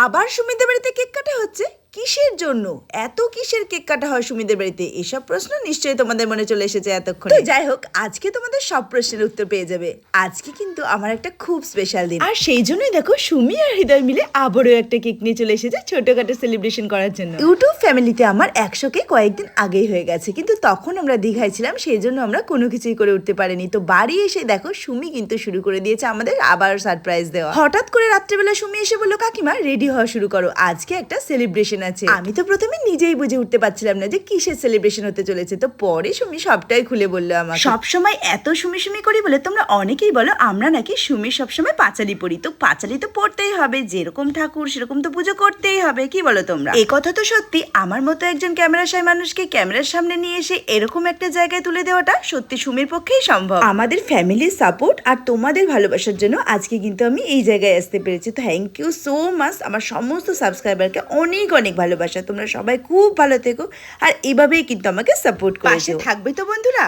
আবার সুমিদের বাড়িতে কেক কাটা হচ্ছে? কিসের জন্য? এত কিসের কেক কাটা হয় সুমিদের বাড়িতে? এসব প্রশ্ন নিশ্চয়ই তোমাদের মনে চলে এসেছে এতক্ষণ। তো যাই হোক, আজকে তোমাদের সব প্রশ্নের উত্তর পেয়ে যাবে। আজকে কিন্তু আমার একটা খুব স্পেশাল দিন, আর সেই জন্যই দেখো সুমি আর হৃদয় মিলে আবারও একটা কেক নিয়ে চলে এসেছে ছোটখাটো সেলিব্রেশন করার জন্য। ইউটিউব ফ্যামিলিতে আমার 100কে কয়েকদিন আগেই হয়ে গেছে, কিন্তু তখন আমরা দীঘায় ছিলাম, সেই জন্য আমরা কোনো কিছুই করে উঠতে পারিনি। তো বাড়ি এসে দেখো সুমি কিন্তু শুরু করে দিয়েছে আমাদের আবার সারপ্রাইজ দেওয়া। হঠাৎ করে রাত্রেবেলা সুমি এসে বললো, কাকিমা রেডি হওয়া শুরু করো, আজকে একটা সেলিব্রেশন আছে। আমি তো প্রথমে নিজেই বুঝে উঠতে পারছিলাম না যে কিসের সেলিব্রেশন হতে চলেছে। তো পরে সুমি সবটাই খুলে বললো আমাকে। সবসময় এত সুমি সুমি করি বলে তোমরা অনেকেই বলো আমরা নাকি সুমি সবসময় পাঁচালি পড়ি। তো পাঁচালি তো পড়তেই হবে, যেরকম ঠাকুর সেরকম তো পুজো করতেই হবে, কি বলো তোমরা? এই কথা তো সত্যি, আমার মতো একজন ক্যামেরা শাই মানুষকে ক্যামেরার সামনে নিয়ে এসে এরকম একটা জায়গায় তুলে দেওয়াটা সত্যি সুমির পক্ষেই সম্ভব। আমাদের ফ্যামিলির সাপোর্ট আর তোমাদের ভালোবাসার জন্য আজকে কিন্তু আমি এই জায়গায় আসতে পেরেছি। তো থ্যাংক ইউ সো মাচ আমার সমস্ত সাবস্ক্রাইবারকে, অনেক অনেক ভালোবাসা। তোমরা সবাই খুব ভালো থেকো আর এভাবেই কিন্তু আমাকে সাপোর্ট করে থাকবে তো বন্ধুরা।